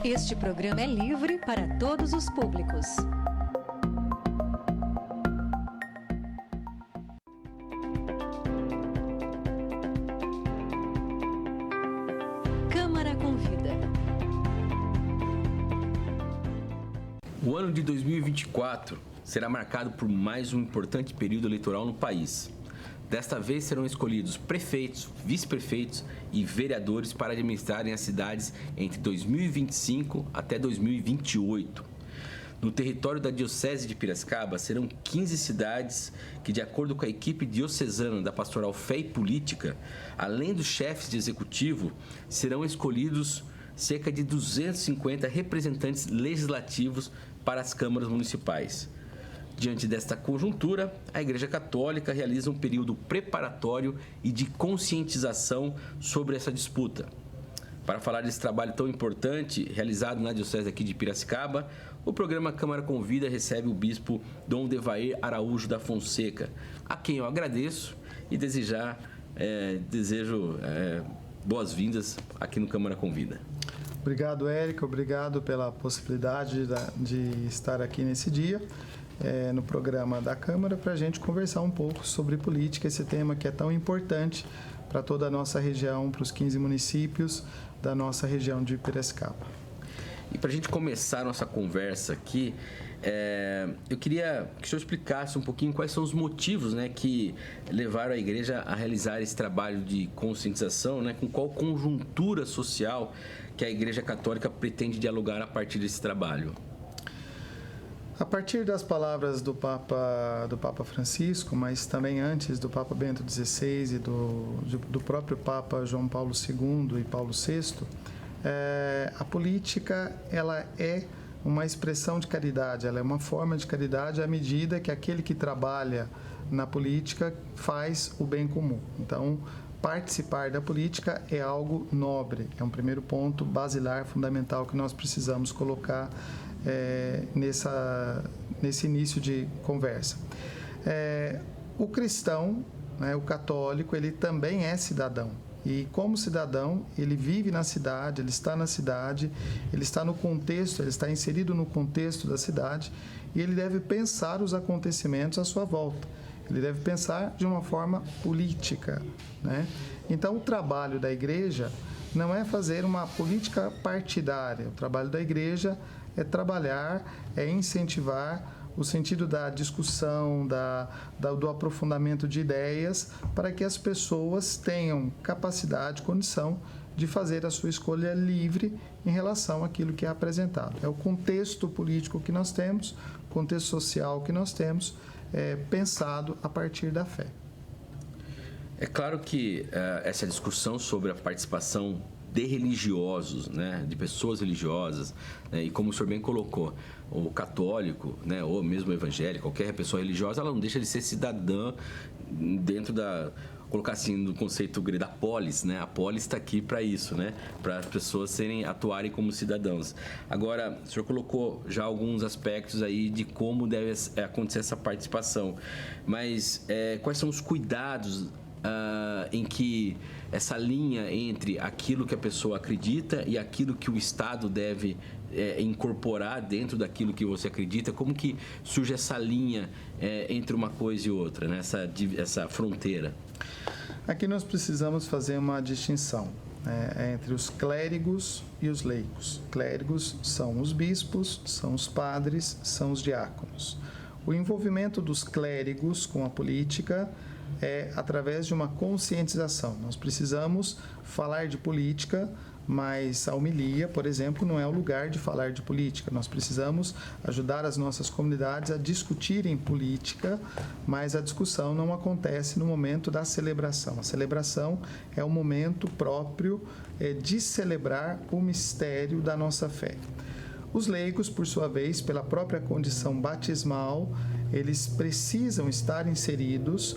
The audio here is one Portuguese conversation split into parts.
Este programa é livre para todos os públicos. Câmara Convida. O ano de 2024 será marcado por mais um importante período eleitoral no país. Desta vez serão escolhidos prefeitos, vice-prefeitos e vereadores para administrarem as cidades entre 2025 até 2028. No território da Diocese de Piracicaba serão 15 cidades que, de acordo com a equipe diocesana da Pastoral Fé e Política, além dos chefes de executivo, serão escolhidos cerca de 250 representantes legislativos para as câmaras municipais. Diante desta conjuntura, a Igreja Católica realiza um período preparatório e de conscientização sobre essa disputa. Para falar desse trabalho tão importante realizado na Diocese aqui de Piracicaba, o programa Câmara Convida recebe o bispo Dom Devair Araújo da Fonseca, a quem eu agradeço e desejo boas-vindas aqui no Câmara Convida. Obrigado, Érica. Obrigado pela possibilidade de estar aqui nesse dia. No programa da Câmara para a gente conversar um pouco sobre política, esse tema que é tão importante para toda a nossa região, para os 15 municípios da nossa região de Piracicaba. E para a gente começar a nossa conversa aqui, eu queria que o senhor explicasse um pouquinho quais são os motivos, que levaram a igreja a realizar esse trabalho de conscientização, com qual conjuntura social que a Igreja Católica pretende dialogar a partir desse trabalho. A partir das palavras do Papa Francisco, mas também antes do Papa Bento XVI e do próprio Papa João Paulo II e Paulo VI, a política ela é uma expressão de caridade, ela é uma forma de caridade à medida que aquele que trabalha na política faz o bem comum. Então, participar da política é algo nobre, é um primeiro ponto basilar, fundamental que nós precisamos colocar nesse início de conversa. O cristão, o católico, ele também é cidadão. E como cidadão, ele vive na cidade, ele está na cidade, ele está no contexto, ele está inserido no contexto da cidade e ele deve pensar os acontecimentos à sua volta. Ele deve pensar de uma forma política, Então, o trabalho da igreja não é fazer uma política partidária. O trabalho da igreja é trabalhar, é incentivar o sentido da discussão, do aprofundamento de ideias, para que as pessoas tenham capacidade, condição de fazer a sua escolha livre em relação àquilo que é apresentado. É o contexto político que nós temos, o contexto social que nós temos, pensado a partir da fé. É claro que essa discussão sobre a participação de religiosos, de pessoas religiosas, e como o senhor bem colocou, o católico, ou mesmo o evangélico, qualquer pessoa religiosa, ela não deixa de ser cidadã dentro colocar assim no conceito grego da polis, a polis está aqui para isso, para as pessoas atuarem como cidadãos. Agora, o senhor colocou já alguns aspectos aí de como deve acontecer essa participação, mas quais são os cuidados em que essa linha entre aquilo que a pessoa acredita e aquilo que o Estado deve incorporar dentro daquilo que você acredita, como que surge essa linha entre uma coisa e outra, essa fronteira? Aqui nós precisamos fazer uma distinção entre os clérigos e os leigos. Clérigos são os bispos, são os padres, são os diáconos. O envolvimento dos clérigos com a política é através de uma conscientização. Nós precisamos falar de política, mas a homilia, por exemplo, não é o lugar de falar de política. Nós precisamos ajudar as nossas comunidades a discutirem política, mas a discussão não acontece no momento da celebração. A celebração é o momento próprio de celebrar o mistério da nossa fé. Os leigos, por sua vez, pela própria condição batismal, eles precisam estar inseridos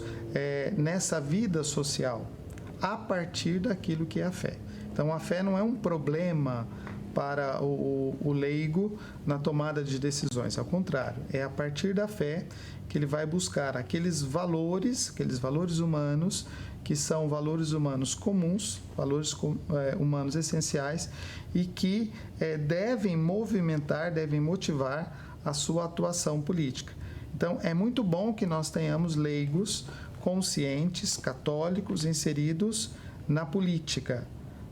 nessa vida social, a partir daquilo que é a fé. Então, a fé não é um problema para o leigo na tomada de decisões. Ao contrário, é a partir da fé que ele vai buscar aqueles valores humanos, que são valores humanos comuns, valores humanos essenciais e que devem movimentar, devem motivar a sua atuação política. Então, é muito bom que nós tenhamos leigos conscientes, católicos, inseridos na política,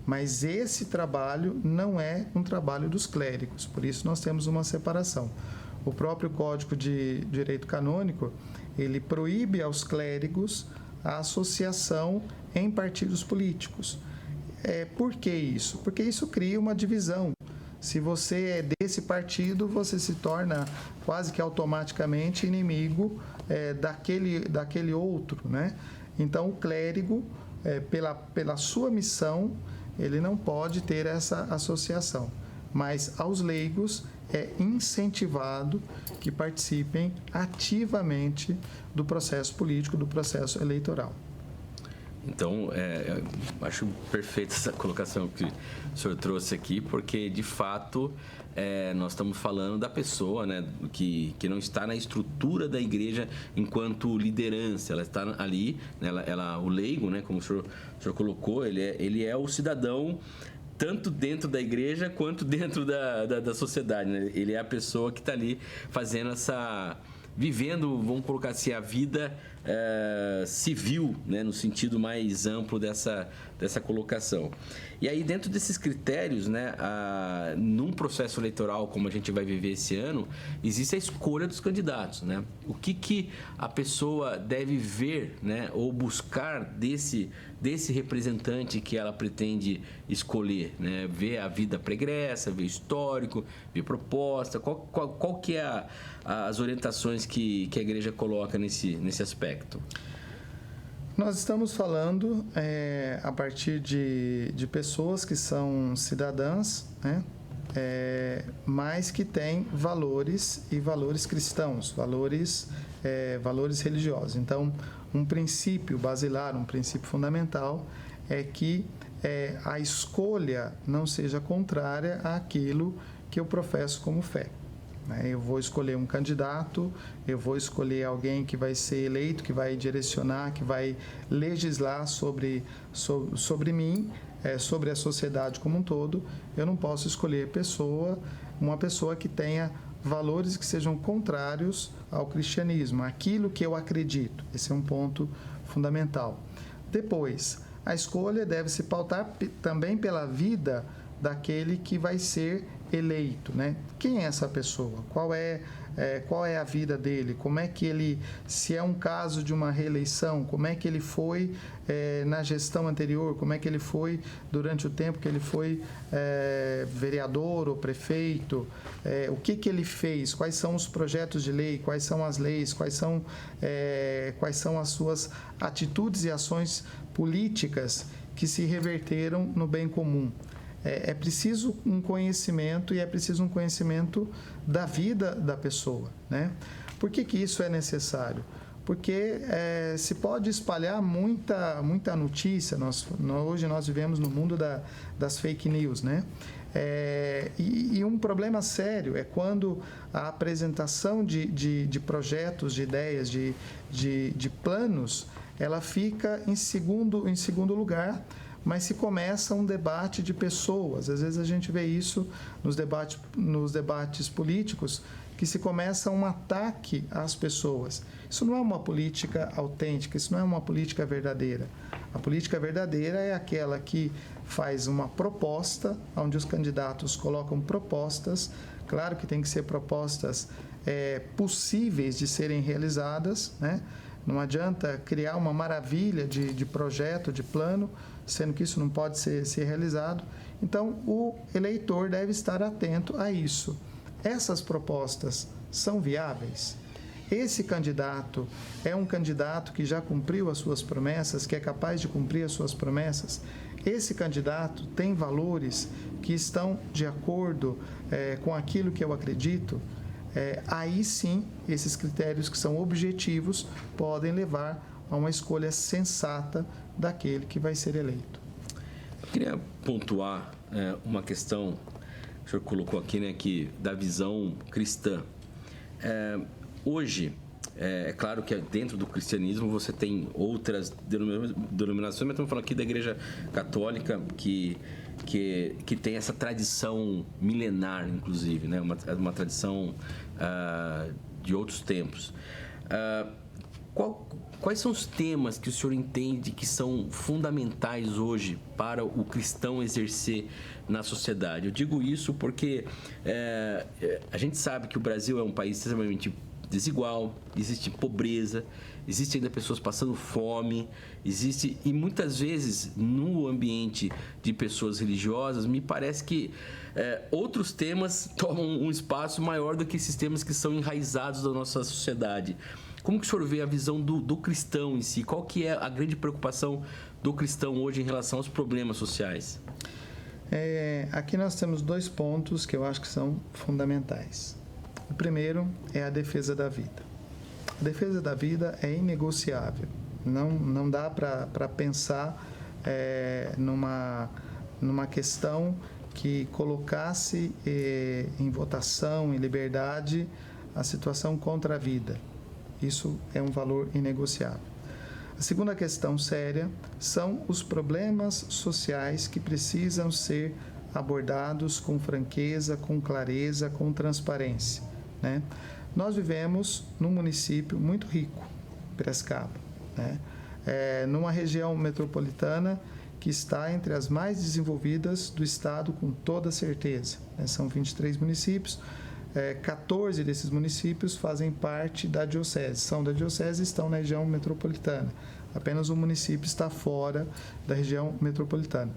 mas esse trabalho não é um trabalho dos clérigos, por isso nós temos uma separação. O próprio Código de Direito Canônico, ele proíbe aos clérigos a associação em partidos políticos. Por que isso? Porque isso cria uma divisão. Se você é desse partido, você se torna quase que automaticamente inimigo daquele outro, né? Então, o clérigo, pela sua missão, ele não pode ter essa associação. Mas aos leigos é incentivado que participem ativamente do processo político, do processo eleitoral. Então, acho perfeita essa colocação que o senhor trouxe aqui, porque, de fato, nós estamos falando da pessoa, né, que não está na estrutura da igreja enquanto liderança. Ela está ali, né, o leigo, né, como o senhor colocou, ele é o cidadão tanto dentro da igreja quanto dentro da sociedade, né? Ele é a pessoa que está ali fazendo vivendo, vamos colocar assim, a vida civil, né, no sentido mais amplo dessa colocação. E aí, dentro desses critérios, né, num processo eleitoral como a gente vai viver esse ano, existe a escolha dos candidatos, né? O que a pessoa deve ver, né, ou buscar desse representante que ela pretende escolher, né? Ver a vida pregressa, ver histórico, ver proposta, qual que é as orientações que a igreja coloca nesse aspecto? Nós estamos falando a partir de pessoas que são cidadãs, né? Mas que têm valores e valores cristãos, valores religiosos. Então, um princípio basilar, um princípio fundamental é que a escolha não seja contrária àquilo que eu professo como fé. Eu vou escolher um candidato, eu vou escolher alguém que vai ser eleito, que vai direcionar, que vai legislar sobre mim, sobre a sociedade como um todo. Eu não posso escolher uma pessoa que tenha valores que sejam contrários ao cristianismo, aquilo que eu acredito. Esse é um ponto fundamental. Depois, a escolha deve se pautar também pela vida daquele que vai ser eleito, né? Quem é essa pessoa? Qual é a vida dele? Como é que ele, se é um caso de uma reeleição, como é que ele foi na gestão anterior? Como é que ele foi durante o tempo que ele foi vereador ou prefeito? O que ele fez? Quais são os projetos de lei? Quais são as leis? Quais são as suas atitudes e ações políticas que se reverteram no bem comum? É preciso um conhecimento e é preciso um conhecimento da vida da pessoa, né? Por que isso é necessário? Porque se pode espalhar muita notícia. Hoje nós vivemos no mundo das fake news, né? E um problema sério é quando a apresentação de projetos, de ideias, de planos, ela fica em segundo lugar, mas se começa um debate de pessoas. Às vezes a gente vê isso nos debates políticos, que se começa um ataque às pessoas. Isso não é uma política autêntica, isso não é uma política verdadeira. A política verdadeira é aquela que faz uma proposta, onde os candidatos colocam propostas. Claro que tem que ser propostas possíveis de serem realizadas, né? Não adianta criar uma maravilha de projeto, de plano, sendo que isso não pode ser realizado. Então, o eleitor deve estar atento a isso. Essas propostas são viáveis? Esse candidato é um candidato que já cumpriu as suas promessas, que é capaz de cumprir as suas promessas? Esse candidato tem valores que estão de acordo com aquilo que eu acredito? Aí sim, esses critérios que são objetivos podem levar a uma escolha sensata daquele que vai ser eleito. Eu queria pontuar uma questão o senhor colocou aqui, né, que da visão cristã. Hoje, é claro que dentro do cristianismo você tem outras denominações, mas estamos falando aqui da Igreja Católica que tem essa tradição milenar, inclusive, né? Uma tradição de outros tempos. Quais são os temas que o senhor entende que são fundamentais hoje para o cristão exercer na sociedade? Eu digo isso porque a gente sabe que o Brasil é um país extremamente desigual, existe pobreza, existe ainda pessoas passando fome, e muitas vezes no ambiente de pessoas religiosas, me parece que outros temas tomam um espaço maior do que esses temas que são enraizados da nossa sociedade. Como que o senhor vê a visão do cristão em si? Qual que é a grande preocupação do cristão hoje em relação aos problemas sociais? Aqui nós temos 2 pontos que eu acho que são fundamentais. O primeiro é a defesa da vida. A defesa da vida é inegociável. Não dá para pensar numa questão que colocasse em votação, em liberdade, a situação contra a vida. Isso é um valor inegociável. A segunda questão séria são os problemas sociais que precisam ser abordados com franqueza, com clareza, com transparência, né? Nós vivemos num município muito rico, Piracicaba, né? Numa região metropolitana que está entre as mais desenvolvidas do estado, com toda certeza, né? São 23 municípios. 14 desses municípios fazem parte da diocese, são da diocese e estão na região metropolitana. Apenas um município está fora da região metropolitana.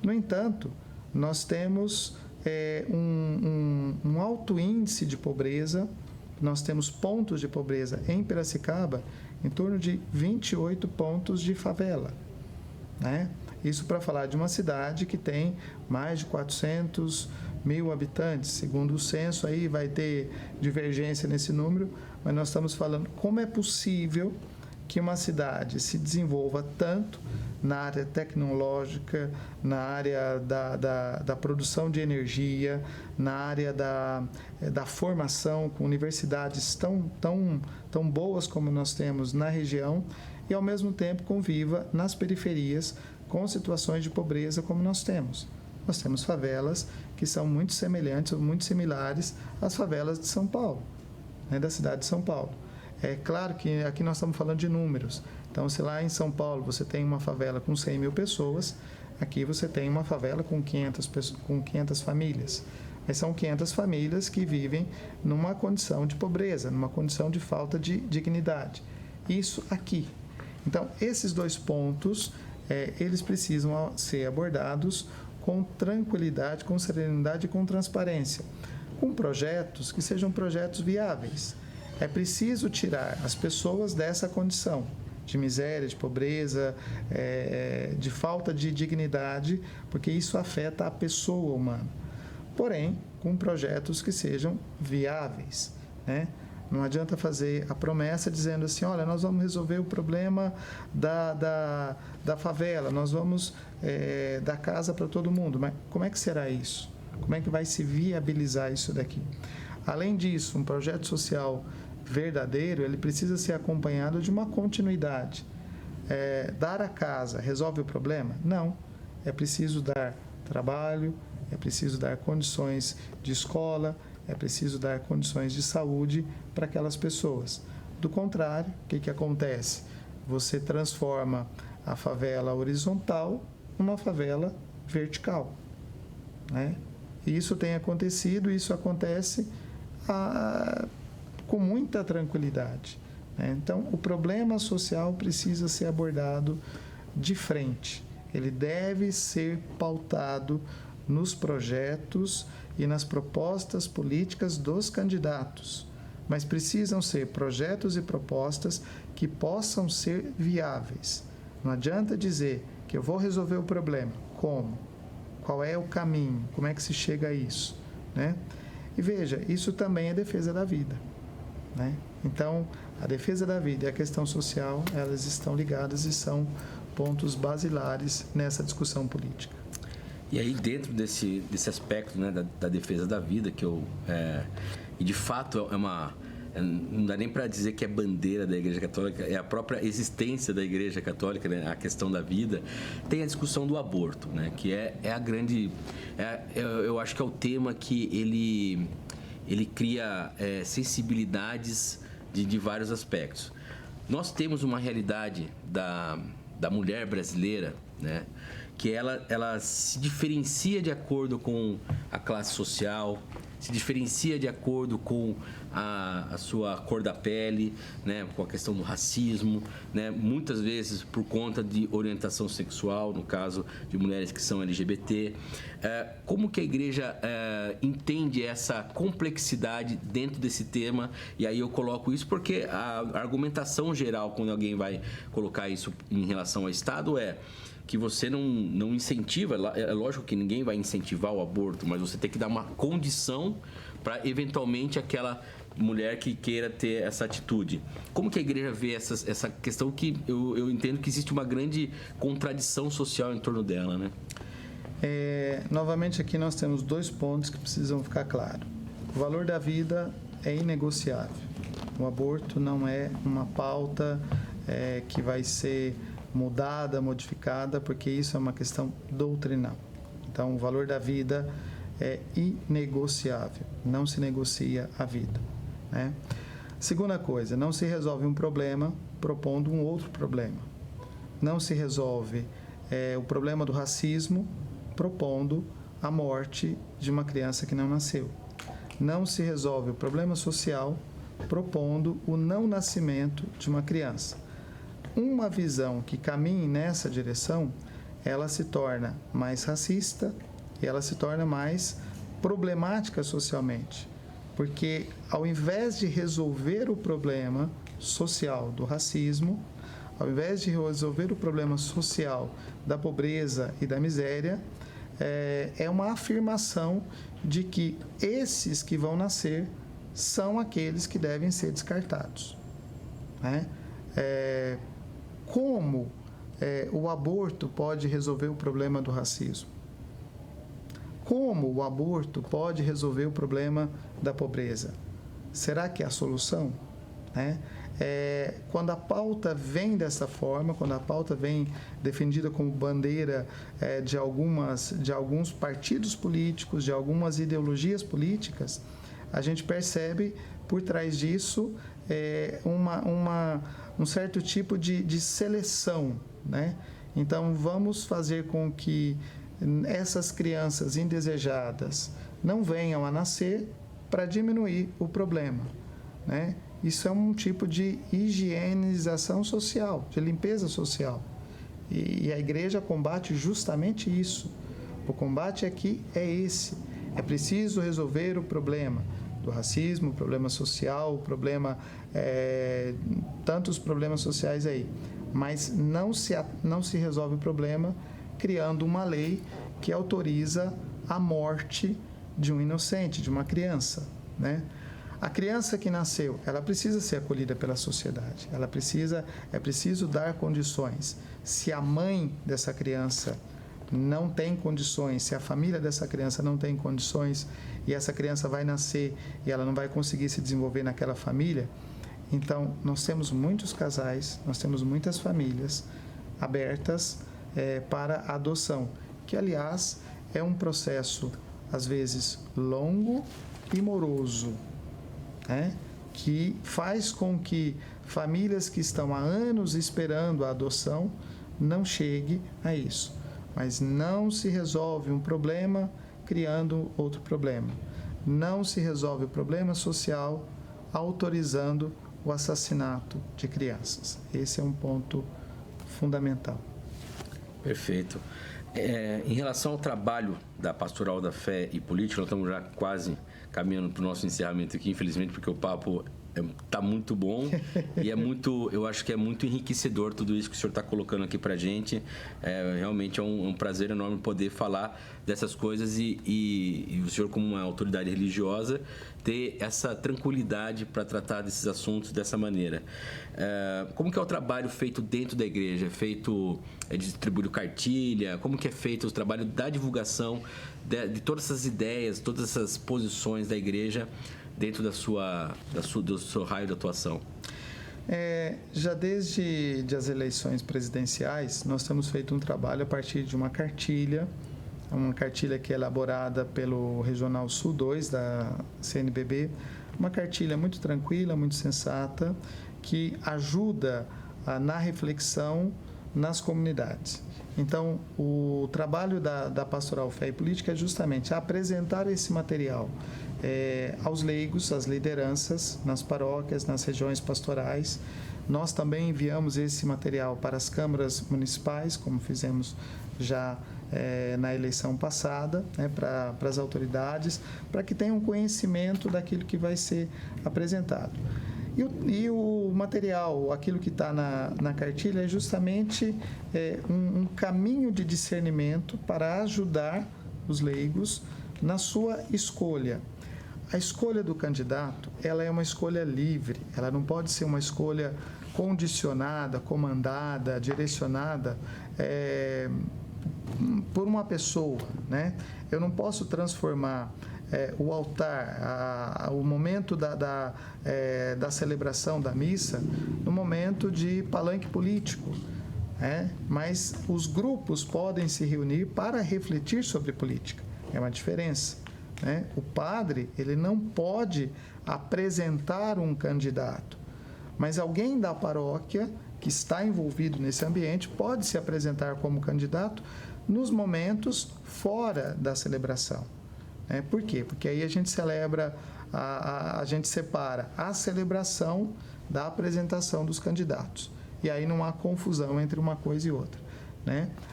No entanto, nós temos um alto índice de pobreza, nós temos pontos de pobreza em Piracicaba, em torno de 28 pontos de favela, né? Isso para falar de uma cidade que tem mais de 400.000 habitantes. Segundo o censo, aí vai ter divergência nesse número, mas nós estamos falando como é possível que uma cidade se desenvolva tanto na área tecnológica, na área da produção de energia, na área da formação, com universidades tão boas como nós temos na região, e ao mesmo tempo conviva nas periferias com situações de pobreza como nós temos. Nós temos favelas que são muito semelhantes ou muito similares às favelas de São Paulo, né, da cidade de São Paulo. É claro que aqui nós estamos falando de números. Então, se lá em São Paulo você tem uma favela com 100.000 pessoas, aqui você tem uma favela com 500 famílias. Mas são 500 famílias que vivem numa condição de pobreza, numa condição de falta de dignidade. Isso aqui. Então, esses 2 pontos, eles precisam ser abordados com tranquilidade, com serenidade e com transparência, com projetos que sejam projetos viáveis. É preciso tirar as pessoas dessa condição de miséria, de pobreza, de falta de dignidade, porque isso afeta a pessoa humana. Porém, com projetos que sejam viáveis, né? Não adianta fazer a promessa dizendo assim, olha, nós vamos resolver o problema da favela, nós vamos dar casa para todo mundo. Mas como é que será isso? Como é que vai se viabilizar isso daqui? Além disso, um projeto social verdadeiro, ele precisa ser acompanhado de uma continuidade. Dar a casa resolve o problema? Não. É preciso dar trabalho, é preciso dar condições de escola, é preciso dar condições de saúde para aquelas pessoas. Do contrário, o que acontece? Você transforma a favela horizontal numa favela vertical, né? E isso tem acontecido, isso acontece com muita tranquilidade, né? Então, o problema social precisa ser abordado de frente. Ele deve ser pautado nos projetos e nas propostas políticas dos candidatos, mas precisam ser projetos e propostas que possam ser viáveis. Não adianta dizer que eu vou resolver o problema. Como? Qual é o caminho? Como é que se chega a isso, né? E veja, isso também é defesa da vida, né? Então, a defesa da vida e a questão social, elas estão ligadas e são pontos basilares nessa discussão política. E aí, dentro desse aspecto, né, da defesa da vida, que e de fato não dá nem para dizer que é bandeira da Igreja Católica, é a própria existência da Igreja Católica, né, a questão da vida, tem a discussão do aborto, né, que é a grande... eu acho que é o tema que ele cria sensibilidades de vários aspectos. Nós temos uma realidade da mulher brasileira, né, que ela se diferencia de acordo com a classe social, se diferencia de acordo com a sua cor da pele, né, com a questão do racismo, né, muitas vezes por conta de orientação sexual, no caso de mulheres que são LGBT. Como que a igreja entende essa complexidade dentro desse tema? E aí eu coloco isso porque a argumentação geral, quando alguém vai colocar isso em relação ao Estado, que você não incentiva, é lógico que ninguém vai incentivar o aborto, mas você tem que dar uma condição para, eventualmente, aquela mulher que queira ter essa atitude. Como que a igreja vê essa questão que eu entendo que existe uma grande contradição social em torno dela, né? Novamente, aqui nós temos 2 pontos que precisam ficar claros. O valor da vida é inegociável. O aborto não é uma pauta que vai ser mudada, modificada, porque isso é uma questão doutrinal. Então, o valor da vida é inegociável, não se negocia a vida, né? Segunda coisa, não se resolve um problema propondo um outro problema. Não se resolve o problema do racismo propondo a morte de uma criança que não nasceu. Não se resolve o problema social propondo o não nascimento de uma criança. Uma visão que caminhe nessa direção, ela se torna mais racista e ela se torna mais problemática socialmente. Porque ao invés de resolver o problema social do racismo, ao invés de resolver o problema social da pobreza e da miséria, é uma afirmação de que esses que vão nascer são aqueles que devem ser descartados, né? Como o aborto pode resolver o problema do racismo? Como o aborto pode resolver o problema da pobreza? Será que é a solução? Né? Quando a pauta vem dessa forma, quando a pauta vem defendida como bandeira de alguns partidos políticos, de algumas ideologias políticas, a gente percebe por trás disso um certo tipo de seleção, né? Então, vamos fazer com que essas crianças indesejadas não venham a nascer para diminuir o problema, né? Isso é um tipo de higienização social, de limpeza social. E a igreja combate justamente isso. O combate aqui é esse. É preciso resolver o problema do racismo, o problema social, o problema, tantos problemas sociais aí. Mas não se resolve o problema criando uma lei que autoriza a morte de um inocente, de uma criança, né? A criança que nasceu, ela precisa ser acolhida pela sociedade. É preciso dar condições. Se a mãe dessa criança não tem condições, se a família dessa criança não tem condições e essa criança vai nascer e ela não vai conseguir se desenvolver naquela família, então nós temos muitos casais, nós temos muitas famílias abertas para a adoção, que aliás é um processo às vezes longo e moroso, né? Que faz com que famílias que estão há anos esperando a adoção não cheguem a isso. Mas não se resolve um problema criando outro problema. Não se resolve o problema social autorizando o assassinato de crianças. Esse é um ponto fundamental. Perfeito. Em relação ao trabalho da Pastoral da Fé e Política, nós estamos já quase caminhando para o nosso encerramento aqui, infelizmente, porque o papo Tá muito bom e eu acho que é muito enriquecedor tudo isso que o senhor está colocando aqui pra gente. Realmente é um prazer enorme poder falar dessas coisas e o senhor, como uma autoridade religiosa, ter essa tranquilidade para tratar desses assuntos dessa maneira. Como que é o trabalho feito dentro da igreja? É distribuído cartilha? Como que é feito o trabalho da divulgação de todas essas ideias, todas essas posições da igreja dentro do seu raio de atuação? Já desde as eleições presidenciais, nós temos feito um trabalho a partir de uma cartilha que é elaborada pelo Regional Sul 2 da CNBB, uma cartilha muito tranquila, muito sensata, que ajuda na reflexão nas comunidades. Então, o trabalho da Pastoral Fé e Política é justamente apresentar esse material aos leigos, às lideranças, nas paróquias, nas regiões pastorais. Nós também enviamos esse material para as câmaras municipais, como fizemos já na eleição passada, para as autoridades, para que tenham conhecimento daquilo que vai ser apresentado. E o material, aquilo que está na cartilha, é justamente um caminho de discernimento para ajudar os leigos na sua escolha. A escolha do candidato, ela é uma escolha livre, ela não pode ser uma escolha condicionada, comandada, direcionada por uma pessoa, né? Eu não posso transformar o altar, o momento da celebração da missa, no momento de palanque político. Mas os grupos podem se reunir para refletir sobre política. É uma diferença. O padre, ele não pode apresentar um candidato, mas alguém da paróquia que está envolvido nesse ambiente pode se apresentar como candidato nos momentos fora da celebração. Por quê? Porque aí a gente celebra, a gente separa a celebração da apresentação dos candidatos. E aí não há confusão entre uma coisa e outra.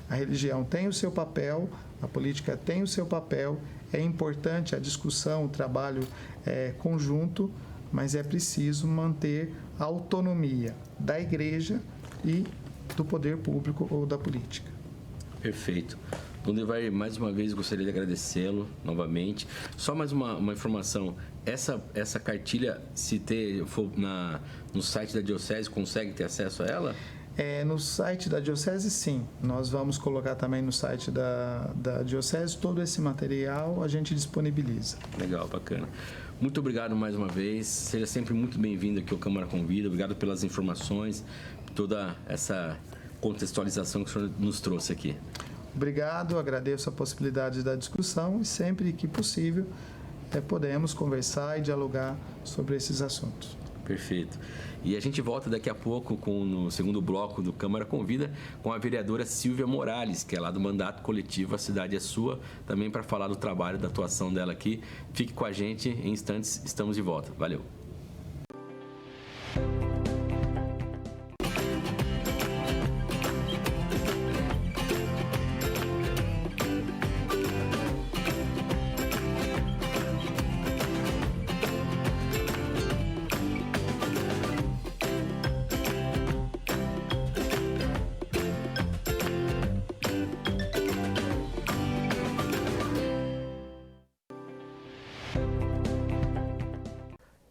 A religião tem o seu papel, a política tem o seu papel, é importante a discussão, o trabalho conjunto, mas é preciso manter a autonomia da igreja e do poder público ou da política. Perfeito. Dom Devar, mais uma vez gostaria de agradecê-lo novamente. Só mais uma informação, essa cartilha, se for no site da Diocese, consegue ter acesso a ela? No site da Diocese, sim. Nós vamos colocar também no site da Diocese todo esse material, a gente disponibiliza. Legal, bacana. Muito obrigado mais uma vez. Seja sempre muito bem-vindo aqui ao Câmara Convida. Obrigado pelas informações, toda essa contextualização que o senhor nos trouxe aqui. Obrigado, agradeço a possibilidade da discussão e sempre que possível podemos conversar e dialogar sobre esses assuntos. Perfeito. E a gente volta daqui a pouco no segundo bloco do Câmara Convida com a vereadora Silvia Morales, que é lá do Mandato Coletivo A Cidade é Sua, também para falar do trabalho, da atuação dela aqui. Fique com a gente, em instantes estamos de volta. Valeu!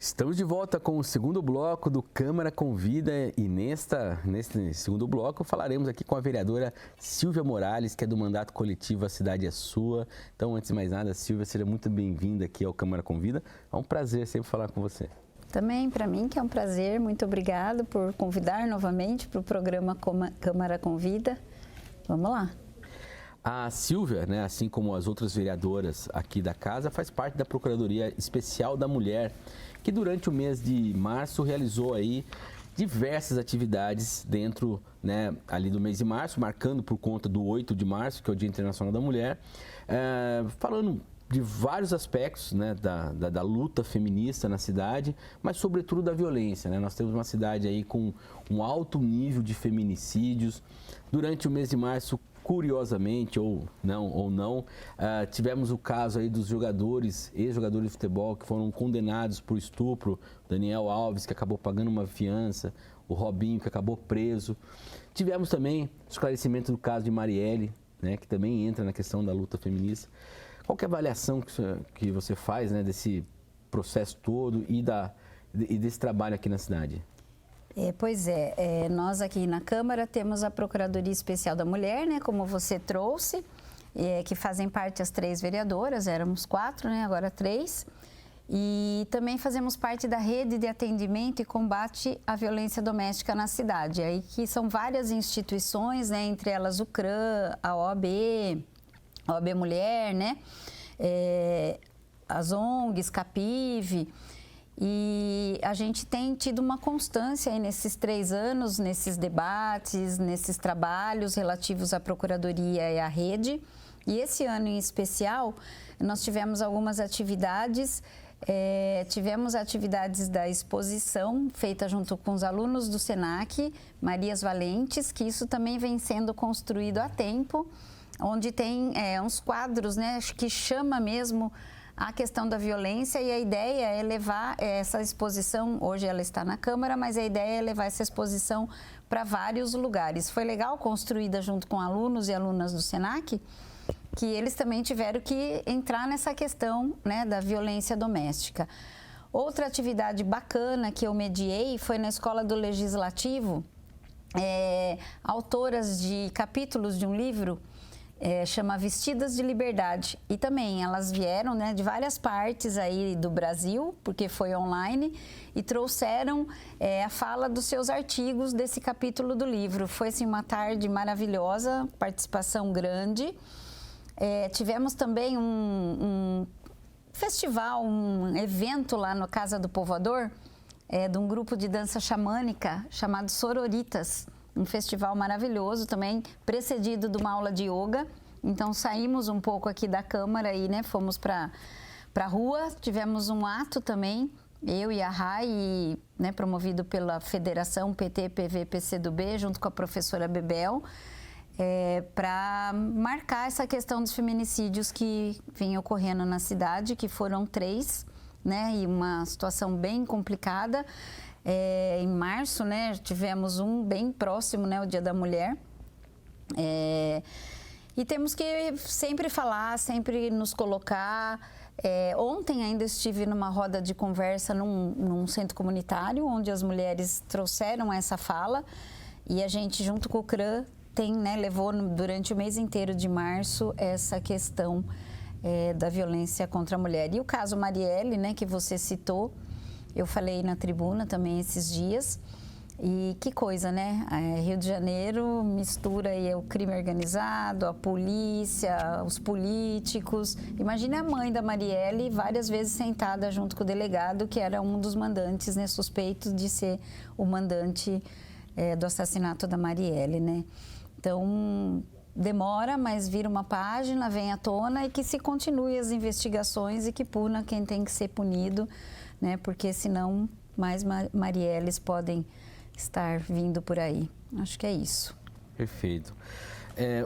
Estamos de volta com o segundo bloco do Câmara Convida e nesse segundo bloco falaremos aqui com a vereadora Silvia Morales, que é do Mandato Coletivo A Cidade é Sua. Então, antes de mais nada, Silvia, seja muito bem-vinda aqui ao Câmara Convida. É um prazer sempre falar com você. Também para mim que é um prazer, muito obrigado por convidar novamente para o programa Câmara Convida. Vamos lá. A Silvia, assim como as outras vereadoras aqui da casa, faz parte da Procuradoria Especial da Mulher, que durante o mês de março realizou aí diversas atividades dentro, ali do mês de março, marcando por conta do 8 de março, que é o Dia Internacional da Mulher, falando de vários aspectos, né, da luta feminista na cidade, mas sobretudo da violência, né? Nós temos uma cidade aí com um alto nível de feminicídios. Durante o mês de março, curiosamente ou não, tivemos o caso aí dos ex-jogadores de futebol que foram condenados por estupro. Daniel Alves, que acabou pagando uma fiança, o Robinho, que acabou preso. Tivemos também o esclarecimento do caso de Marielle, né, que também entra na questão da luta feminista. Qual que é a avaliação que você faz, né, desse processo todo e desse trabalho aqui na cidade? Pois é, nós aqui na Câmara temos a Procuradoria Especial da Mulher, né, como você trouxe, que fazem parte as 3 vereadoras, éramos 4, né, agora 3. E também fazemos parte da rede de atendimento e combate à violência doméstica na cidade, aí que são várias instituições, né, entre elas o CRAM, a OAB Mulher, né, as ONGs, Capive. E a gente tem tido uma constância aí nesses 3 anos, nesses debates, nesses trabalhos relativos à Procuradoria e à rede. E esse ano em especial, nós tivemos algumas atividades. Tivemos atividades da exposição feita junto com os alunos do SENAC, Marias Valentes, que isso também vem sendo construído há tempo, onde tem uns quadros, né, que chama mesmo a questão da violência, e a ideia é levar essa exposição, hoje ela está na Câmara, mas a ideia é levar essa exposição para vários lugares. Foi legal, construída junto com alunos e alunas do SENAC, que eles também tiveram que entrar nessa questão, né, da violência doméstica. Outra atividade bacana que eu mediei foi na Escola do Legislativo, autoras de capítulos de um livro, chama Vestidas de Liberdade, e também elas vieram, né, de várias partes aí do Brasil, porque foi online, e trouxeram a fala dos seus artigos desse capítulo do livro. Foi assim, uma tarde maravilhosa, participação grande. Tivemos também um festival, um evento lá no Casa do Povoador, de um grupo de dança xamânica chamado Sororitas. Um festival maravilhoso também, precedido de uma aula de yoga. Então, saímos um pouco aqui da Câmara e, né, fomos para a rua. Tivemos um ato também, eu e a RAI, né, promovido pela Federação PT, PV, PCdoB, junto com a professora Bebel, para marcar essa questão dos feminicídios que vem ocorrendo na cidade, que foram 3, né, e uma situação bem complicada. Em março, né, tivemos um bem próximo, né, o Dia da Mulher. E temos que sempre falar, sempre nos colocar. Ontem ainda estive numa roda de conversa num centro comunitário, onde as mulheres trouxeram essa fala, e a gente, junto com o CRAM, levou durante o mês inteiro de março essa questão da violência contra a mulher. E o caso Marielle, né, que você citou, eu falei na tribuna também esses dias, e que coisa, né? Rio de Janeiro mistura aí o crime organizado, a polícia, os políticos. Imagine a mãe da Marielle várias vezes sentada junto com o delegado, que era um dos mandantes, né, suspeito de ser o mandante do assassinato da Marielle, né? Então, demora, mas vira uma página, vem à tona, e que se continue as investigações e que puna quem tem que ser punido, né? Porque senão mais Marielles podem estar vindo por aí. Acho que é isso. Perfeito.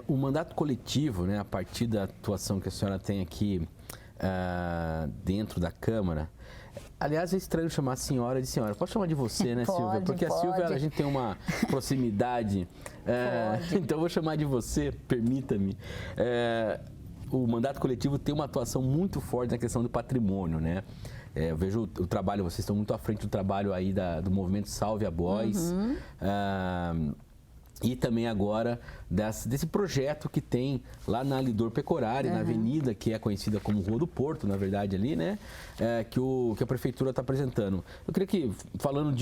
O mandato coletivo, né, a partir da atuação que a senhora tem aqui dentro da Câmara, aliás, é estranho chamar a senhora de senhora. Posso chamar de você, né, Silvia? Porque pode. A Silvia, a gente tem uma proximidade. Então, eu vou chamar de você, permita-me. O mandato coletivo tem uma atuação muito forte na questão do patrimônio, né? Eu vejo o trabalho, vocês estão muito à frente do trabalho aí do movimento Salve a Boys. E também agora desse projeto que tem lá na Lidor Pecorari, na avenida que é conhecida como Rua do Porto, na verdade ali, né? Que a prefeitura está apresentando. Eu queria que, falando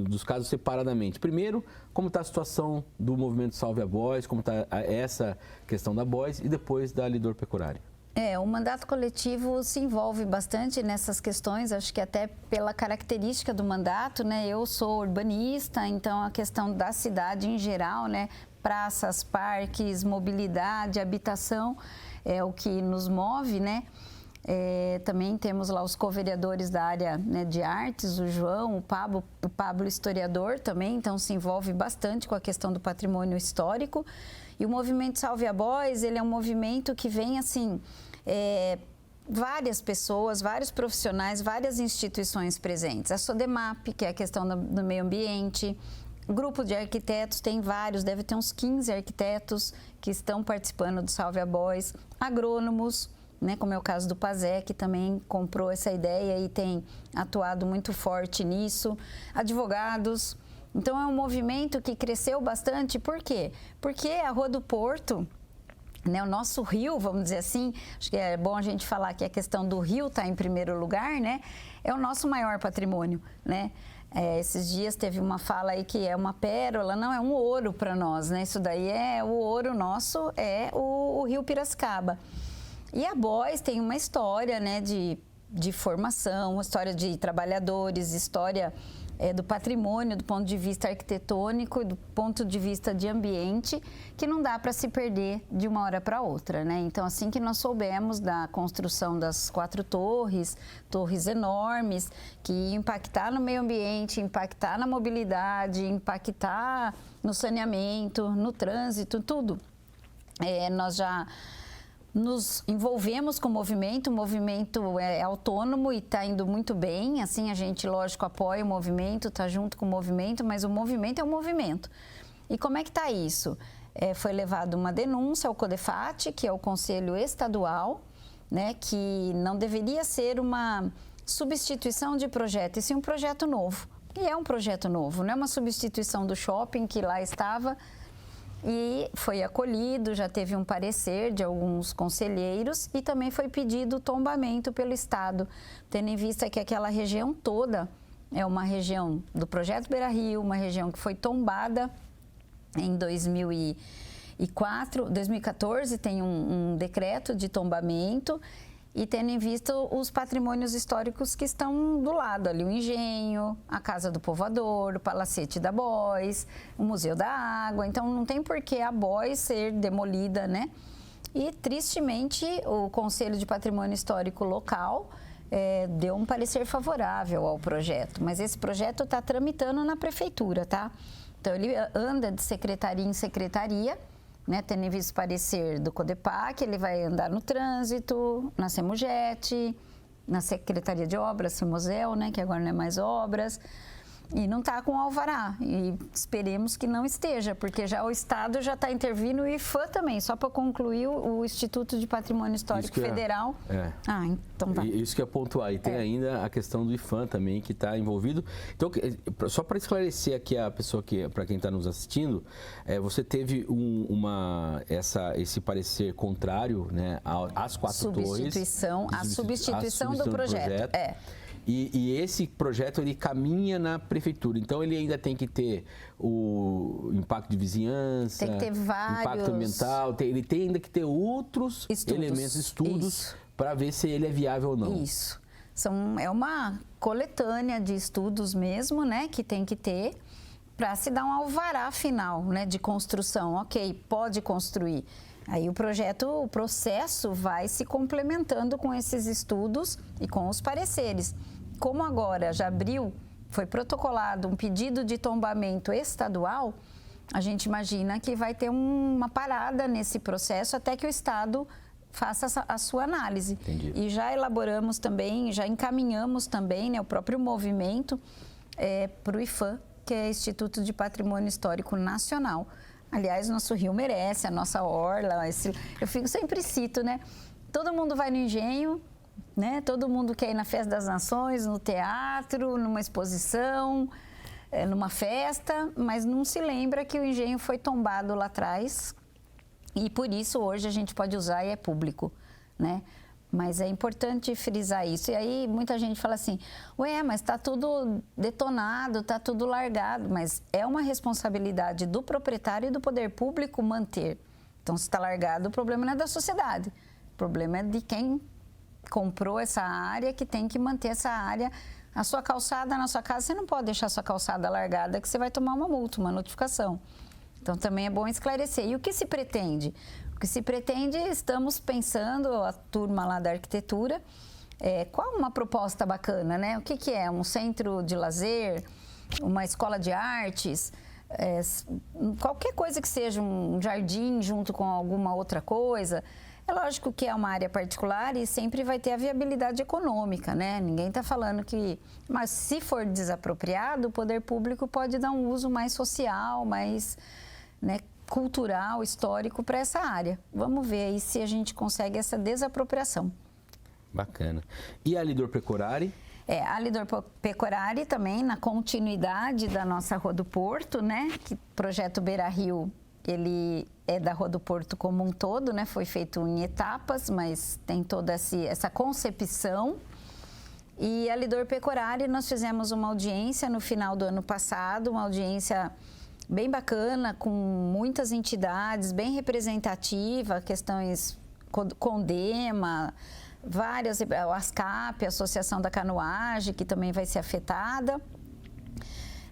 dos casos separadamente, primeiro, como está a situação do movimento Salve a Boys, como está essa questão da Boys, e depois da Lidor Pecorari. O mandato coletivo se envolve bastante nessas questões, acho que até pela característica do mandato, né? Eu sou urbanista, então a questão da cidade em geral, né? praças, parques, mobilidade, habitação, é o que nos move, né? Também temos lá os co-vereadores da área, né, de artes, o João, o Pablo historiador também, então se envolve bastante com a questão do patrimônio histórico. E o movimento Salve a Boys, ele é um movimento que vem assim, várias pessoas, vários profissionais, várias instituições presentes. A Sodemap, que é a questão do meio ambiente, o grupo de arquitetos tem vários, deve ter uns 15 arquitetos que estão participando do Salve a Boys, agrônomos, né, como é o caso do Pazé, que também comprou essa ideia e tem atuado muito forte nisso, advogados. Então, é um movimento que cresceu bastante, por quê? Porque a Rua do Porto, né, o nosso rio, vamos dizer assim, acho que é bom a gente falar que a questão do rio está em primeiro lugar, né, é o nosso maior patrimônio, né? Esses dias teve uma fala aí que é uma pérola, não, é um ouro para nós, né? Isso daí é o ouro nosso, é o Rio Piracicaba. E a Boys tem uma história, né, de formação, uma história de trabalhadores, história do patrimônio, do ponto de vista arquitetônico e do ponto de vista de ambiente, que não dá para se perder de uma hora para outra, né? Então, assim que nós soubemos da construção das 4 torres enormes, que iam impactar no meio ambiente, impactar na mobilidade, impactar no saneamento, no trânsito, tudo, nós já nos envolvemos com o movimento é autônomo e está indo muito bem, assim, a gente, lógico, apoia o movimento, está junto com o movimento, mas o movimento é um movimento. E como é que está isso? Foi levada uma denúncia ao CODEFAT, que é o Conselho Estadual, né, que não deveria ser uma substituição de projeto, e sim um projeto novo. E é um projeto novo, não é uma substituição do shopping que lá estava. E foi acolhido, já teve um parecer de alguns conselheiros e também foi pedido tombamento pelo Estado, tendo em vista que aquela região toda é uma região do Projeto Beira-Rio, uma região que foi tombada em 2014, tem um decreto de tombamento, e tendo em vista os patrimônios históricos que estão do lado ali, o Engenho, a Casa do Povoador, o Palacete da Boys, o Museu da Água. Então, não tem por que a Boys ser demolida, né? E, tristemente, o Conselho de Patrimônio Histórico local deu um parecer favorável ao projeto, mas esse projeto está tramitando na prefeitura, tá? Então, ele anda de secretaria em secretaria, né, tendo em vista o parecer do CODEPAC, ele vai andar no trânsito, na Semujet, na Secretaria de Obras, Semusel, né, que agora não é mais obras, e não está com alvará. E esperemos que não esteja, porque já o Estado já está intervindo e o IFAM também, só para concluir o Instituto de Patrimônio Histórico Federal. Ah, então tá. Isso que é pontuar. E tem ainda a questão do IFAM também, que está envolvido. Então, só para esclarecer aqui a pessoa, para quem está nos assistindo, você teve esse parecer contrário, né, às 4 torres. A substituição do projeto. E esse projeto, ele caminha na prefeitura, então ele ainda tem que ter o impacto de vizinhança, tem que ter vários impacto ambiental, ele tem ainda que ter outros estudos para ver se ele é viável ou não. Isso. É uma coletânea de estudos mesmo, né, que tem que ter para se dar um alvará final, né, de construção. Ok, pode construir. Aí o processo vai se complementando com esses estudos e com os pareceres. Como agora já abriu, foi protocolado um pedido de tombamento estadual, a gente imagina que vai ter uma parada nesse processo até que o Estado faça a sua análise. Entendi. E já elaboramos também, já encaminhamos também, né, o próprio movimento para o IFAM, que é Instituto de Patrimônio Histórico Nacional. Aliás, nosso rio merece, a nossa orla, eu sempre cito, né? Todo mundo vai no Engenho, né? Todo mundo quer ir na Festa das Nações, no teatro, numa exposição, numa festa, mas não se lembra que o Engenho foi tombado lá atrás e por isso hoje a gente pode usar e é público, né? Mas é importante frisar isso. E aí muita gente fala assim, mas está tudo detonado, está tudo largado. Mas é uma responsabilidade do proprietário e do poder público manter. Então, se está largado, o problema não é da sociedade. O problema é de quem comprou essa área, que tem que manter essa área. A sua calçada na sua casa, você não pode deixar a sua calçada largada, que você vai tomar uma multa, uma notificação. Então, também é bom esclarecer. E o que se pretende? O que se pretende, estamos pensando, a turma lá da arquitetura, qual uma proposta bacana, né? O que é? Um centro de lazer, uma escola de artes, qualquer coisa que seja um jardim junto com alguma outra coisa. É lógico que é uma área particular e sempre vai ter a viabilidade econômica, né? Ninguém está falando que... Mas se for desapropriado, o poder público pode dar um uso mais social, mais, né, cultural, histórico para essa área. Vamos ver aí se a gente consegue essa desapropriação. Bacana. E a Lidor Pecorari? A Lidor Pecorari também, na continuidade da nossa Rua do Porto, né? Que o projeto Beira Rio, ele é da Rua do Porto como um todo, né? Foi feito em etapas, mas tem toda essa concepção. E a Lidor Pecorari, nós fizemos uma audiência no final do ano passado, uma audiência bem bacana, com muitas entidades, bem representativa, questões Condema, várias, a ASCAP, a Associação da Canoagem, que também vai ser afetada.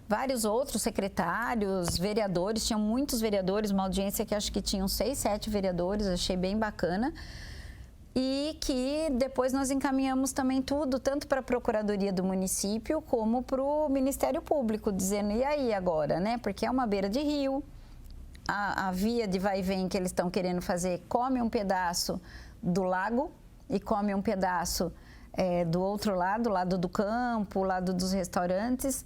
Vários outros secretários, vereadores, tinham muitos vereadores, uma audiência que acho que tinham 6, 7 vereadores, achei bem bacana. E que depois nós encaminhamos também tudo, tanto para a Procuradoria do município, como para o Ministério Público, dizendo, e aí agora, né? Porque é uma beira de rio, a via de vai e vem que eles estão querendo fazer, come um pedaço do lago e come um pedaço do outro lado do campo, lado dos restaurantes.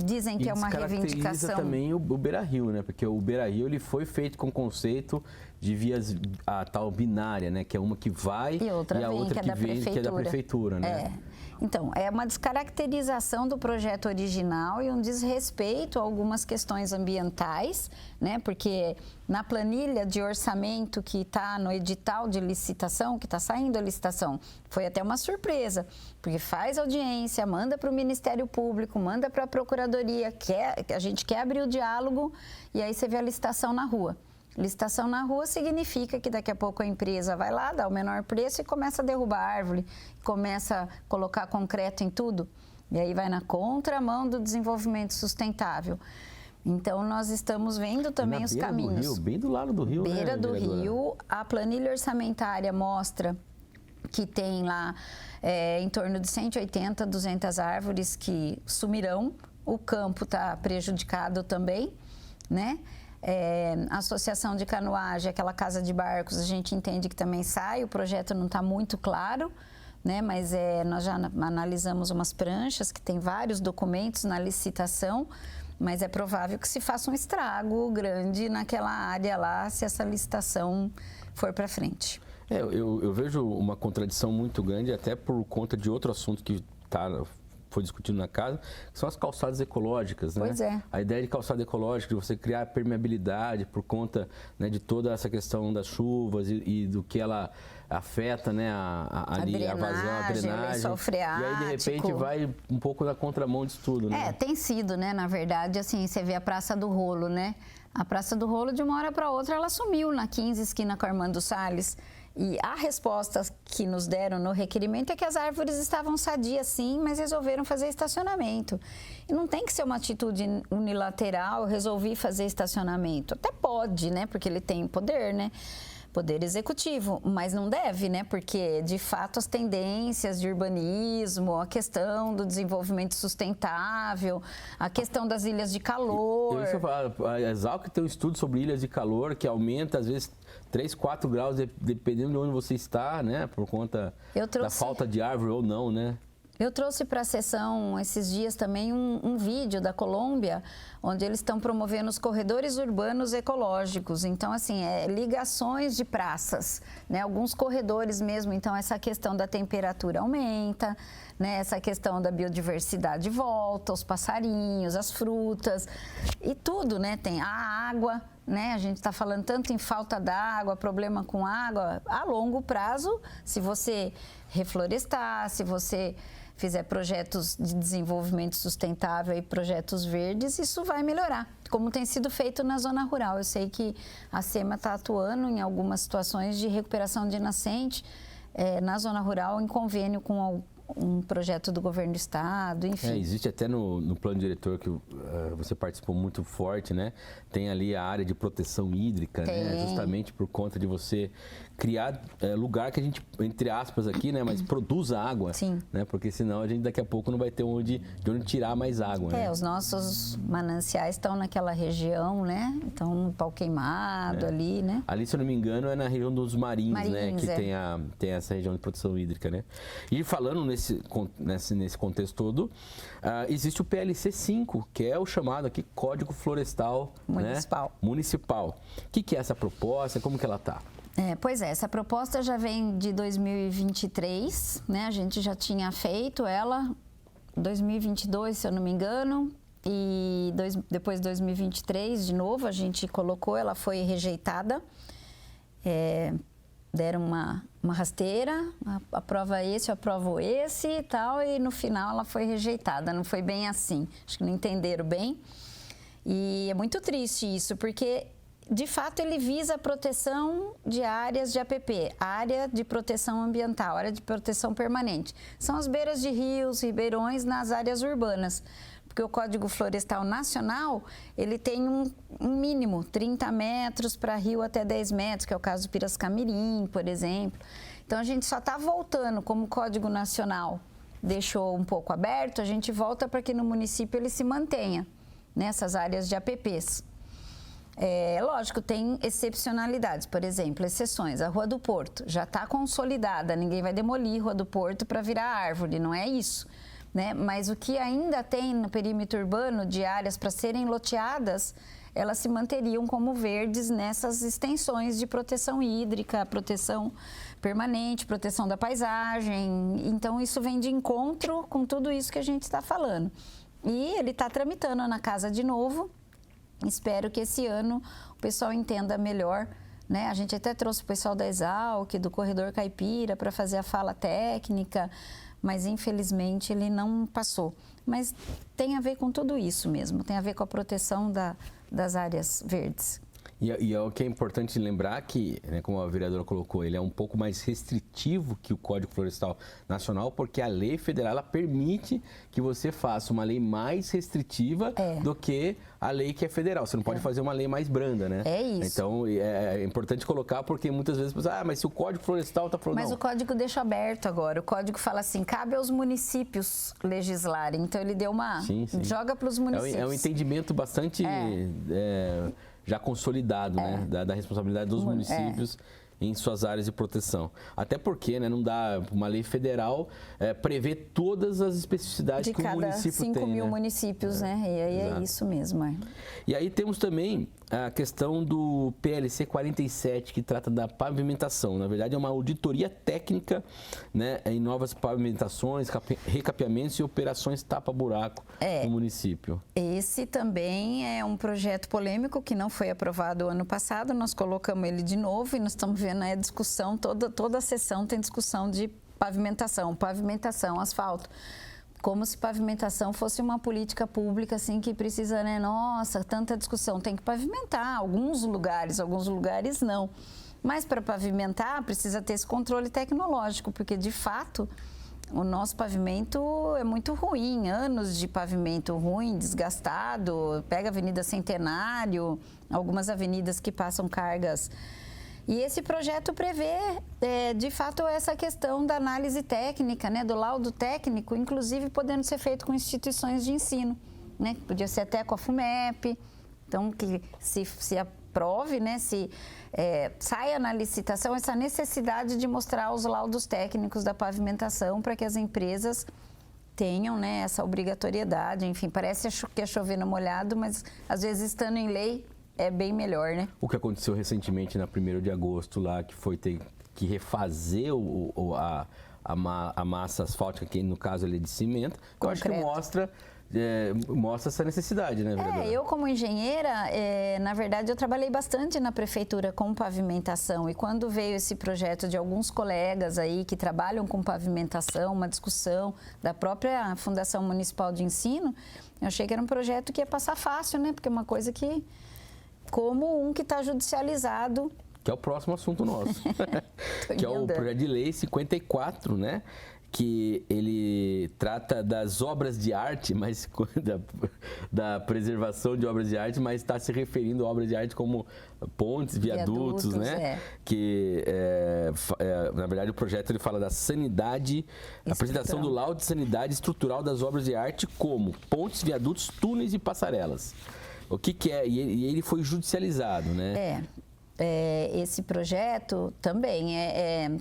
Dizem que é uma reivindicação. Também o Beira Rio, né? Porque o Beira Rio ele foi feito com o conceito de vias, a tal binária, né? Que é uma que vai e a outra que vem, que é da prefeitura, né? Então, é uma descaracterização do projeto original e um desrespeito a algumas questões ambientais, né? Porque na planilha de orçamento que está no edital de licitação, que está saindo a licitação, foi até uma surpresa, porque faz audiência, manda para o Ministério Público, manda para a Procuradoria, a gente quer abrir o diálogo e aí você vê a licitação na rua. Licitação na rua significa que daqui a pouco a empresa vai lá, dá o menor preço e começa a derrubar árvore, começa a colocar concreto em tudo. E aí vai na contramão do desenvolvimento sustentável. Então, nós estamos vendo também os caminhos. Do rio, bem do lado do rio, beira né, do rio, a planilha orçamentária mostra que tem lá em torno de 180, 200 árvores que sumirão. O campo está prejudicado também, né? A Associação de Canoagem, aquela casa de barcos, a gente entende que também sai, o projeto não está muito claro, né? Mas nós já analisamos umas pranchas que tem vários documentos na licitação, mas é provável que se faça um estrago grande naquela área lá, se essa licitação for para frente. Eu vejo uma contradição muito grande, até por conta de outro assunto que foi discutido na casa, que são as calçadas ecológicas, né? Pois é. A ideia de calçada ecológica, de você criar permeabilidade por conta, né, de toda essa questão das chuvas e do que ela afeta, né, a vazão, a drenagem. Freático. E aí, de repente, vai um pouco na contramão disso tudo, né? Tem sido, né? Na verdade, assim, você vê a Praça do Rolo, né? A Praça do Rolo, de uma hora para outra, ela sumiu na 15, esquina com Armando Salles. E a resposta que nos deram no requerimento é que as árvores estavam sadias sim, mas resolveram fazer estacionamento. E não tem que ser uma atitude unilateral, eu resolvi fazer estacionamento. Até pode, né? Porque ele tem poder, né? Poder executivo, mas não deve, né? Porque, de fato, as tendências de urbanismo, a questão do desenvolvimento sustentável, a questão das ilhas de calor... A Exalc tem um estudo sobre ilhas de calor que aumenta, às vezes, 3, 4 graus, dependendo de onde você está, né? Por conta da falta de árvore ou não, né? Eu trouxe para a sessão esses dias também um vídeo da Colômbia, onde eles estão promovendo os corredores urbanos ecológicos. Então, assim, ligações de praças, né? Alguns corredores mesmo. Então, essa questão da temperatura aumenta, né? Essa questão da biodiversidade volta, os passarinhos, as frutas e tudo, né? Tem a água, né? A gente está falando tanto em falta d'água, problema com água. A longo prazo, se você reflorestar, se você fizer projetos de desenvolvimento sustentável e projetos verdes, isso vai melhorar, como tem sido feito na zona rural. Eu sei que a SEMA está atuando em algumas situações de recuperação de nascente na zona rural, em convênio com um projeto do governo do estado, enfim. Existe até no plano diretor que você participou muito forte, né? Tem ali a área de proteção hídrica, né? Justamente por conta de você criar lugar que a gente, entre aspas aqui, né? Mas produza água. Sim. Né? Porque senão a gente daqui a pouco não vai ter de onde tirar mais água, né? Os nossos mananciais estão naquela região, né? Estão no Pau Queimado ali, né? Ali, se eu não me engano, é na região dos Marinhos, né? Que tem essa região de produção hídrica, né? E falando nesse contexto todo, existe o PLC 5, que é o chamado aqui Código Florestal Municipal. O que é essa proposta? Como que ela está? Pois é, essa proposta já vem de 2023, né? A gente já tinha feito ela 2022, se eu não me engano, e depois de 2023, de novo, a gente colocou, ela foi rejeitada. Deram uma rasteira, aprova esse, eu aprovo esse e tal, e no final ela foi rejeitada. Não foi bem assim, acho que não entenderam bem. E é muito triste isso, porque de fato ele visa a proteção de áreas de APP, área de proteção ambiental, área de proteção permanente. São as beiras de rios, ribeirões nas áreas urbanas. Porque o Código Florestal Nacional, ele tem um mínimo, 30 metros para rio até 10 metros, que é o caso do Piracicamirim, por exemplo. Então, a gente só está voltando, como o Código Nacional deixou um pouco aberto, a gente volta para que no município ele se mantenha nessas áreas de APPs. Lógico, tem excepcionalidades, por exemplo, exceções. A Rua do Porto já está consolidada, ninguém vai demolir a Rua do Porto para virar árvore, não é isso. Né? Mas o que ainda tem no perímetro urbano de áreas para serem loteadas, elas se manteriam como verdes nessas extensões de proteção hídrica, proteção permanente, proteção da paisagem. Então, isso vem de encontro com tudo isso que a gente está falando. E ele está tramitando na casa de novo. Espero que esse ano o pessoal entenda melhor, né? A gente até trouxe o pessoal da Exalc, do Corredor Caipira, para fazer a fala técnica, mas infelizmente ele não passou. Mas tem a ver com tudo isso mesmo, tem a ver com a proteção das áreas verdes. E o que é importante lembrar que, né, como a vereadora colocou, ele é um pouco mais restritivo que o Código Florestal Nacional, porque a lei federal ela permite que você faça uma lei mais restritiva do que a lei que é federal. Você não pode fazer uma lei mais branda, né? É isso. Então, é importante colocar, porque muitas vezes você mas se o Código Florestal está falando... Mas o Código deixa aberto agora. O Código fala assim, cabe aos municípios legislarem. Então, ele deu uma... Sim. Joga para os municípios. É um entendimento bastante... já consolidado, né? Da responsabilidade dos municípios em suas áreas de proteção. Até porque, né, não dá uma lei federal prever todas as especificidades que o município tem. De cada 5 mil municípios, né? E aí é isso mesmo. E aí temos também a questão do PLC 47, que trata da pavimentação. Na verdade, é uma auditoria técnica, né, em novas pavimentações, recapeamentos e operações tapa-buraco no município. Esse também é um projeto polêmico que não foi aprovado ano passado. Nós colocamos ele de novo e nós estamos vendo a discussão, toda a sessão tem discussão de pavimentação, asfalto. Como se pavimentação fosse uma política pública, assim, que precisa, né? Nossa, tanta discussão. Tem que pavimentar, alguns lugares não. Mas para pavimentar, precisa ter esse controle tecnológico, porque, de fato, o nosso pavimento é muito ruim. Anos de pavimento ruim, desgastado. Pega a Avenida Centenário, algumas avenidas que passam cargas. E esse projeto prevê, de fato, essa questão da análise técnica, né, do laudo técnico, inclusive podendo ser feito com instituições de ensino, né? Podia ser até com a FUMEP, então que se aprove, né, se saia na licitação essa necessidade de mostrar os laudos técnicos da pavimentação para que as empresas tenham, né, essa obrigatoriedade. Enfim, parece que é chover no molhado, mas às vezes estando em lei é bem melhor, né? O que aconteceu recentemente na 1º de agosto lá, que foi ter que refazer a massa asfáltica, que no caso ele é de cimento, que eu acho que mostra essa necessidade, né, vereadora? Eu como engenheira, na verdade eu trabalhei bastante na prefeitura com pavimentação e quando veio esse projeto de alguns colegas aí que trabalham com pavimentação, uma discussão da própria Fundação Municipal de Ensino, eu achei que era um projeto que ia passar fácil, né? Porque é uma coisa que... como um que está judicializado. Que é o próximo assunto nosso, que é o projeto de lei 54, né? que ele trata das obras de arte, mas da preservação de obras de arte, mas está se referindo a obras de arte como pontes, viadutos, né? Que, na verdade, o projeto ele fala da sanidade, a apresentação do laudo de sanidade estrutural das obras de arte como pontes, viadutos, túneis e passarelas. O que é? E ele foi judicializado, né? Esse projeto também,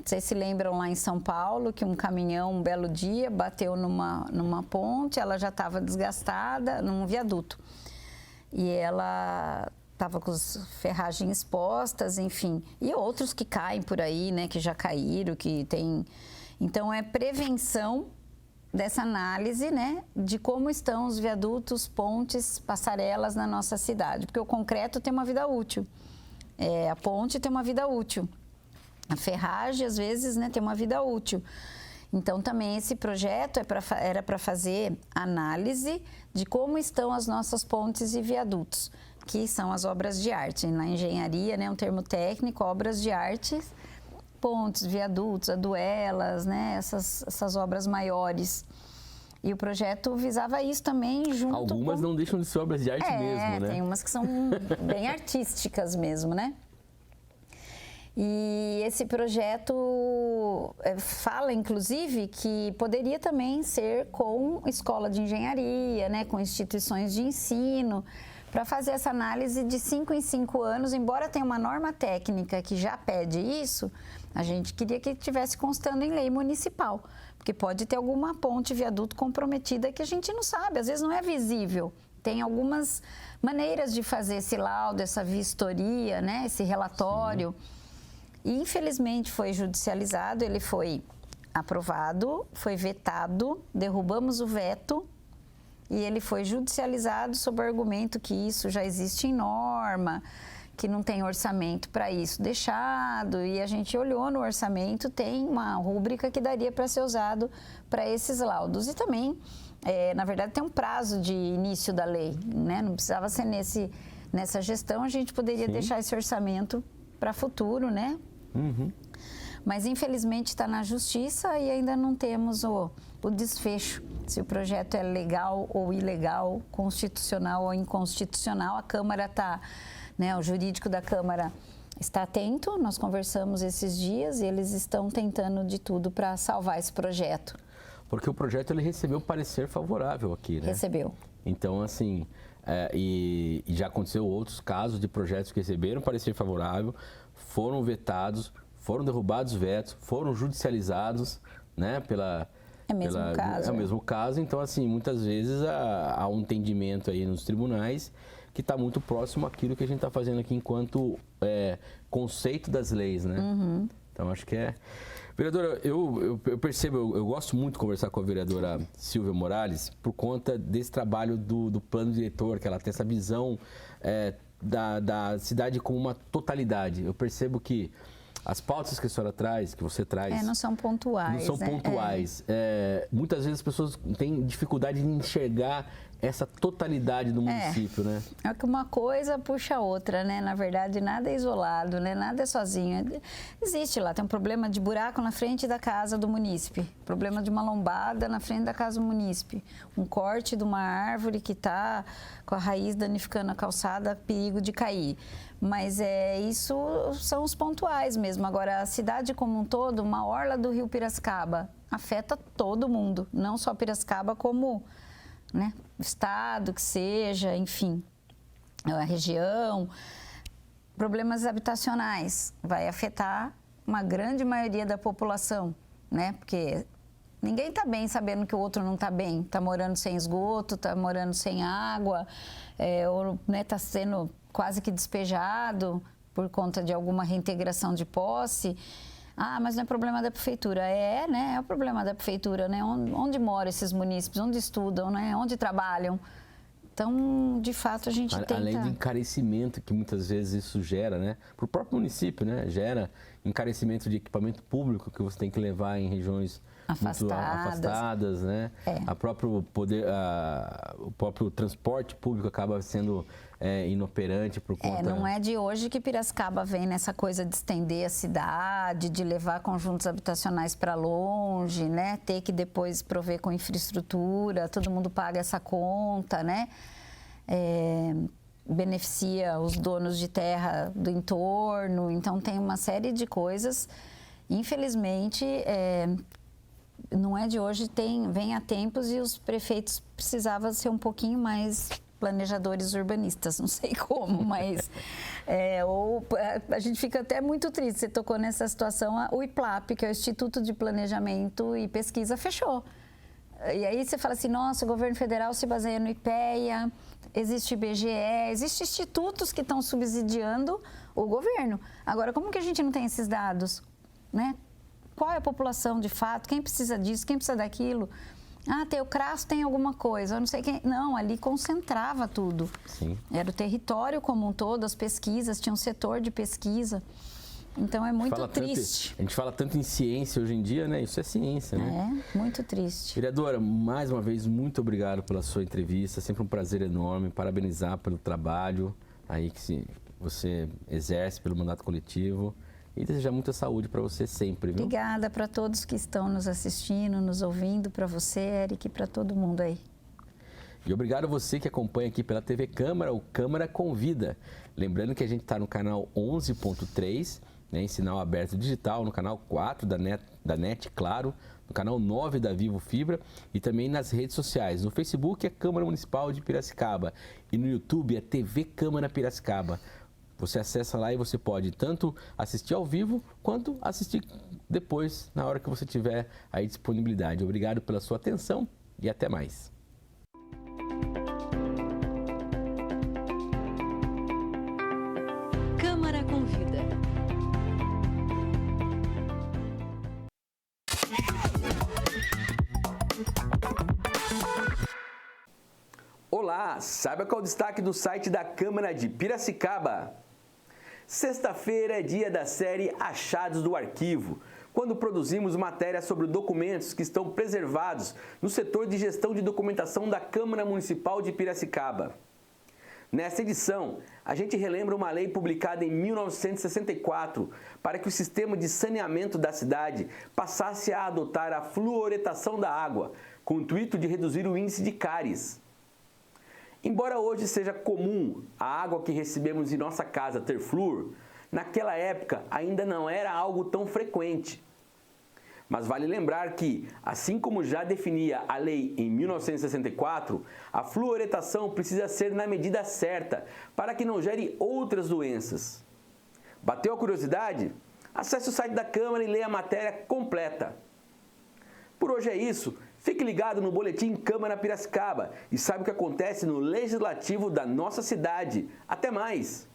vocês se lembram lá em São Paulo que um caminhão, um belo dia, bateu numa ponte, ela já estava desgastada, num viaduto. E ela estava com as ferragens expostas, enfim. E outros que caem por aí, né, que já caíram, que tem... Então, é prevenção dessa análise, né, de como estão os viadutos, pontes, passarelas na nossa cidade. Porque o concreto tem uma vida útil. A ponte tem uma vida útil, a ferragem, às vezes, né, tem uma vida útil. Então, também esse projeto era para fazer análise de como estão as nossas pontes e viadutos, que são as obras de arte. Na engenharia, né, um termo técnico, obras de arte, pontes, viadutos, aduelas, né, essas obras maiores. E o projeto visava isso também junto Algumas não deixam de ser obras de arte mesmo, né? Tem umas que são bem artísticas mesmo, né? E esse projeto fala, inclusive, que poderia também ser com escola de engenharia, né? Com instituições de ensino, para fazer essa análise de 5 em 5 anos. Embora tenha uma norma técnica que já pede isso, a gente queria que estivesse constando em lei municipal. Porque pode ter alguma ponte, viaduto comprometida que a gente não sabe, às vezes não é visível. Tem algumas maneiras de fazer esse laudo, essa vistoria, né, esse relatório. Sim. E infelizmente foi judicializado, ele foi aprovado, foi vetado, derrubamos o veto e ele foi judicializado sob o argumento que isso já existe em norma, que não tem orçamento para isso deixado, e a gente olhou no orçamento, tem uma rúbrica que daria para ser usado para esses laudos. E também, na verdade, tem um prazo de início da lei, né? Não precisava ser nessa gestão, a gente poderia deixar esse orçamento para futuro, né? Uhum. Mas, infelizmente, está na justiça e ainda não temos o desfecho, se o projeto é legal ou ilegal, constitucional ou inconstitucional. A Câmara está... Né, o jurídico da Câmara está atento, nós conversamos esses dias e eles estão tentando de tudo para salvar esse projeto. Porque o projeto ele recebeu parecer favorável aqui, né? Recebeu. Então, assim, e já aconteceu outros casos de projetos que receberam parecer favorável, foram vetados, foram derrubados vetos, foram judicializados, né, É o mesmo caso. É o mesmo caso, então, assim, muitas vezes há um entendimento aí nos tribunais que está muito próximo àquilo que a gente está fazendo aqui enquanto conceito das leis, né? Uhum. Então, acho que Vereadora, eu percebo, eu gosto muito de conversar com a vereadora Silvia Morales por conta desse trabalho do plano diretor, que ela tem essa visão da cidade como uma totalidade. Eu percebo que as pautas que a senhora traz, que você traz... não são pontuais. Não são pontuais. Muitas vezes as pessoas têm dificuldade de enxergar essa totalidade do município, né? É que uma coisa puxa a outra, né? Na verdade, nada é isolado, né? Nada é sozinho. Existe lá, tem um problema de buraco na frente da casa do munícipe, problema de uma lombada na frente da casa do munícipe, um corte de uma árvore que está com a raiz danificando a calçada, perigo de cair. Mas isso são os pontuais mesmo. Agora, a cidade como um todo, uma orla do rio Piracicaba, afeta todo mundo, não só Piracicaba como... né? Estado, que seja, enfim, a região. Problemas habitacionais vai afetar uma grande maioria da população, né? Porque ninguém está bem sabendo que o outro não está bem. Está morando sem esgoto, está morando sem água, ou está sendo quase que despejado por conta de alguma reintegração de posse. Ah, mas não é problema da prefeitura. Né? É o problema da prefeitura, né? Onde moram esses munícipes, onde estudam, né? Onde trabalham. Então, de fato, a gente tenta... Além do encarecimento que muitas vezes isso gera, né? Para o próprio município, né? Gera encarecimento de equipamento público que você tem que levar em regiões afastadas, né? O próprio transporte público acaba sendo inoperante por conta... Não é de hoje que Piracicaba vem nessa coisa de estender a cidade, de levar conjuntos habitacionais para longe, né? Ter que depois prover com infraestrutura, todo mundo paga essa conta, né? Beneficia os donos de terra do entorno, então tem uma série de coisas. Infelizmente, não é de hoje, vem há tempos e os prefeitos precisavam ser um pouquinho mais planejadores urbanistas, não sei como, mas a gente fica até muito triste. Você tocou nessa situação, o IPLAP, que é o Instituto de Planejamento e Pesquisa, fechou. E aí você fala assim, nossa, o governo federal se baseia no IPEA, existe IBGE, existem institutos que estão subsidiando o governo. Agora, como que a gente não tem esses dados, né? Qual é a população de fato? Quem precisa disso? Quem precisa daquilo? Tem o CRAS, tem alguma coisa, eu não sei quem... Não, ali concentrava tudo. Sim. Era o território como um todo, as pesquisas, tinha um setor de pesquisa. Então é muito triste. A gente fala tanto em ciência hoje em dia, né? Isso é ciência, né? Muito triste. Vereadora, mais uma vez, muito obrigado pela sua entrevista. Sempre um prazer enorme. Parabenizar pelo trabalho aí que você exerce pelo mandato coletivo. E desejar muita saúde para você sempre, viu? Obrigada para todos que estão nos assistindo, nos ouvindo, para você, Eric, e para todo mundo aí. E obrigado a você que acompanha aqui pela TV Câmara, o Câmara Convida. Lembrando que a gente está no canal 11.3, né, em sinal aberto digital, no canal 4 da NET, claro, no canal 9 da Vivo Fibra e também nas redes sociais. No Facebook é Câmara Municipal de Piracicaba e no YouTube é TV Câmara Piracicaba. Você acessa lá e você pode tanto assistir ao vivo, quanto assistir depois, na hora que você tiver aí disponibilidade. Obrigado pela sua atenção e até mais. Câmara Convida. Olá, saiba qual é o destaque do site da Câmara de Piracicaba. Sexta-feira é dia da série Achados do Arquivo, quando produzimos matéria sobre documentos que estão preservados no setor de gestão de documentação da Câmara Municipal de Piracicaba. Nesta edição, a gente relembra uma lei publicada em 1964 para que o sistema de saneamento da cidade passasse a adotar a fluoretação da água, com o intuito de reduzir o índice de cáries. Embora hoje seja comum a água que recebemos em nossa casa ter flúor, naquela época ainda não era algo tão frequente. Mas vale lembrar que, assim como já definia a lei em 1964, a fluoretação precisa ser na medida certa para que não gere outras doenças. Bateu a curiosidade? Acesse o site da Câmara e leia a matéria completa. Por hoje é isso. Fique ligado no Boletim Câmara Piracicaba e saiba o que acontece no Legislativo da nossa cidade. Até mais!